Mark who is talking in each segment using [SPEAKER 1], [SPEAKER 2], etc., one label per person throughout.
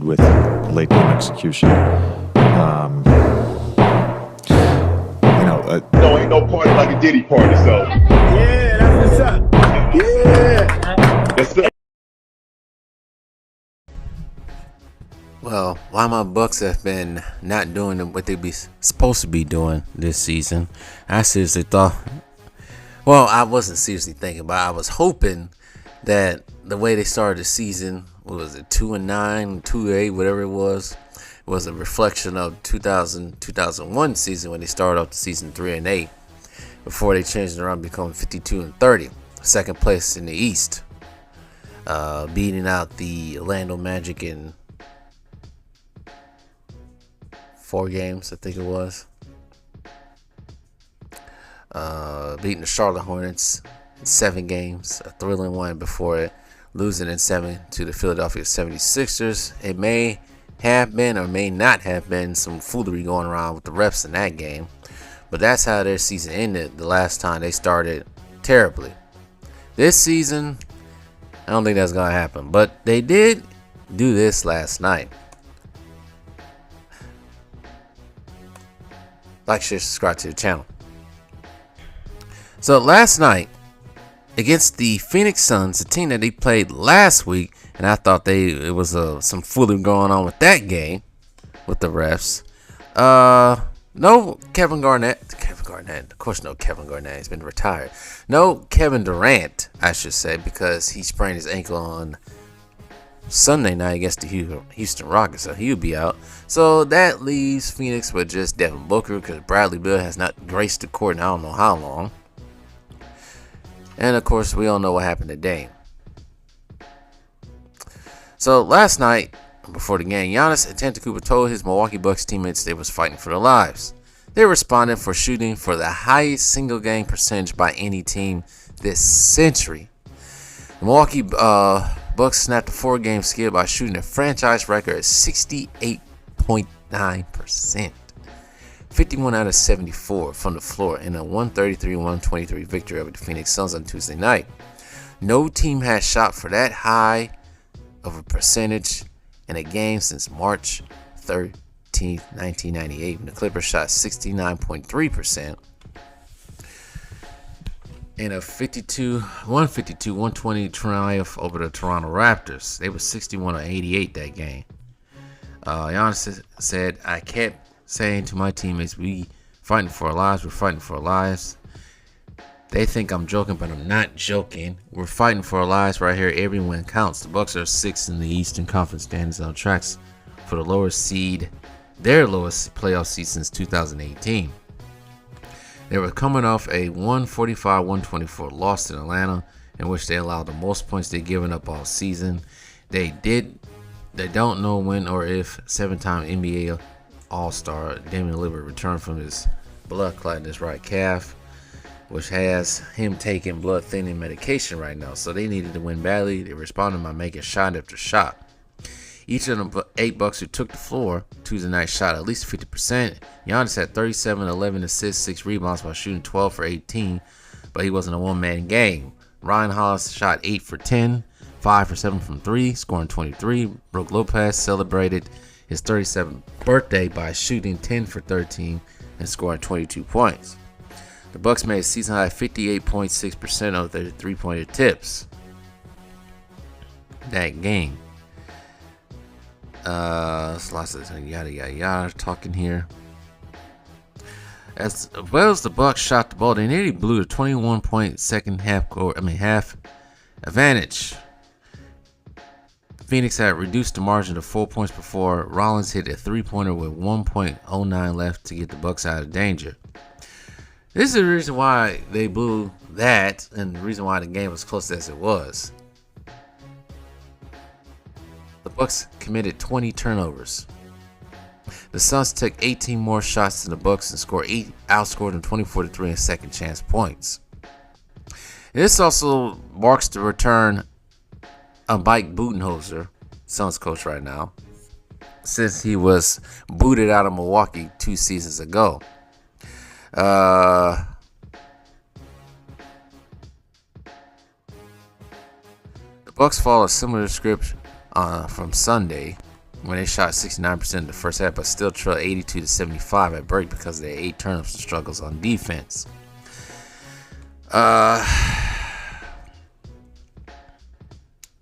[SPEAKER 1] with late game execution.
[SPEAKER 2] No, ain't no party like a Diddy party, so.
[SPEAKER 3] Yeah, that's what's up. Yeah.
[SPEAKER 2] Yes, sir.
[SPEAKER 4] Well, why my Bucks have been not doing what they be supposed to be doing this season, I seriously thought. Well, I wasn't seriously thinking, but I was hoping that the way they started the season, what was it, 2-9, 2-8, whatever it was a reflection of 2001 season when they started off the season 3-8 before they changed it around, becoming 52-30, second place in the East, beating out the Orlando Magic in 4 games, I think it was. Beating the Charlotte Hornets in 7 games, a thrilling one before it, losing in 7 to the Philadelphia 76ers. It may have been or may not have been some foolery going around with the refs in that game, but that's how their season ended the last time they started terribly. This season, I don't think that's going to happen, but they did do this last night. Like, share, subscribe to the channel. So last night, against the Phoenix Suns, a team that they played last week, and I thought it was some foolery going on with that game with the refs. No Kevin Garnett. Of course, no Kevin Garnett. He's been retired. No Kevin Durant, I should say, because he sprained his ankle on Sunday night against the Houston Rockets, so he'll be out. So that leaves Phoenix with just Devin Booker, because Bradley Beal has not graced the court in I don't know how long. And of course, we all know what happened today. So last night, before the game, Giannis Antetokounmpo told his Milwaukee Bucks teammates they was fighting for their lives. They responded for shooting for the highest single game percentage by any team this century. The Milwaukee Bucks snapped a 4-game skid by shooting a franchise record at 68.9%. 51 out of 74 from the floor in a 133-123 victory over the Phoenix Suns on Tuesday night. No team has shot for that high of a percentage in a game since March 13th, 1998, when the Clippers shot 69.3% in a 152-120 triumph over the Toronto Raptors. They were 61-88 that game. Giannis said, "I kept saying to my teammates, we fighting for our lives. We're fighting for our lives. They think I'm joking, but I'm not joking. We're fighting for our lives right here. Every win counts." The Bucks are 6th in the Eastern Conference standings, on tracks for the lowest seed, their lowest playoff seed since 2018. They were coming off a 145-124 loss in Atlanta, in which they allowed the most points they've given up all season. They don't know when or if 7-time NBA All-Star Damian Lillard returned from his blood clot in his right calf, which has him taking blood thinning medication right now. So they needed to win badly. They responded by making shot after shot. Each of the 8 Bucks who took the floor Tuesday night shot at least 50%. Giannis had 37, 11 assists, 6 rebounds while shooting 12 for 18, but he wasn't a one-man game. Ryan Hollis shot 8 for 10, 5 for 7 from 3, scoring 23. Brook Lopez celebrated his 37th birthday by shooting 10 for 13 and scoring 22 points. The Bucks made a season-high 58.6% of their three-pointer tips that game. Lots of yada talking here. As well as the Bucks shot the ball, they nearly blew the 21-point second half advantage. Phoenix had reduced the margin to 4 points before Rollins hit a 3-pointer with 1.09 left to get the Bucks out of danger. This is the reason why they blew that, and the reason why the game was close as it was. The Bucks committed 20 turnovers. The Suns took 18 more shots than the Bucks and outscored them 24-3 in second chance points. This also marks the return of Mike Budenholzer, Suns coach right now, since he was booted out of Milwaukee 2 seasons ago. The Bucks follow a similar script from Sunday. when they shot 69% in the first half, but still trailed 82-75 at break because of their 8 turnovers and struggles on defense. And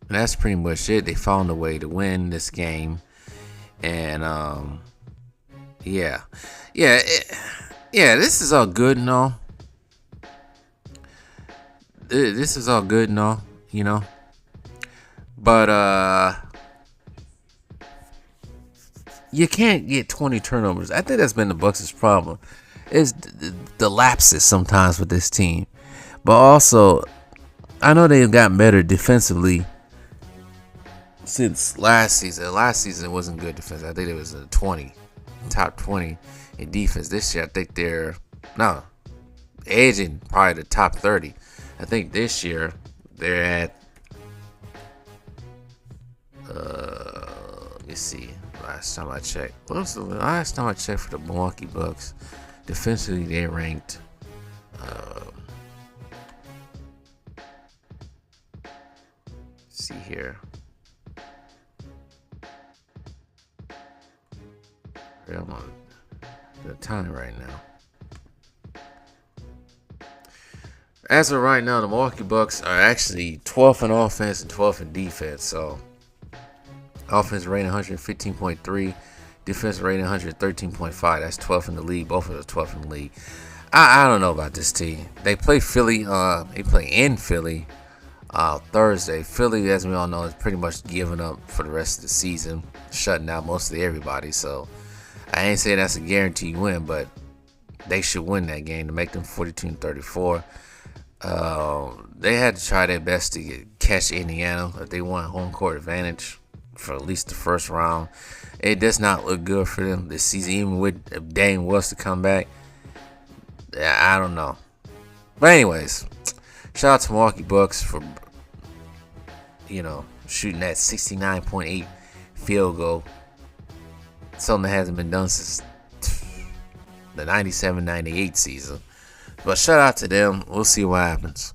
[SPEAKER 4] that's pretty much it. They found a way to win this game, and this is all good and all. This is all good and all, you know. But you can't get 20 turnovers. I think that's been the Bucks' problem. Is the lapses sometimes with this team. But also, I know they've gotten better defensively since last season. Last season it wasn't good defense. I think it was top 20 in defense. This year I think they're edging probably the top 30. I think this year they're at let me see. Last time I checked. What was the last time I checked for the Milwaukee Bucks? Defensively they ranked see here. I'm on the time right now. As of right now, the Milwaukee Bucks are actually 12th in offense and 12th in defense. So, offense rating 115.3, defense rating 113.5. That's 12th in the league. Both of them are 12th in the league. I don't know about this team. They play Philly. They play in Philly Thursday. Philly, as we all know, is pretty much giving up for the rest of the season, shutting out mostly everybody. So, I ain't saying that's a guaranteed win, but they should win that game to make them 42-34. They had to try their best to catch Indiana if they want home court advantage for at least the first round. It does not look good for them this season, even with Dame was to come back. I don't know. But anyways, shout out to Milwaukee Bucks for shooting that 69.8 field goal. Something that hasn't been done since the 97-98 season. But shout out to them. We'll see what happens.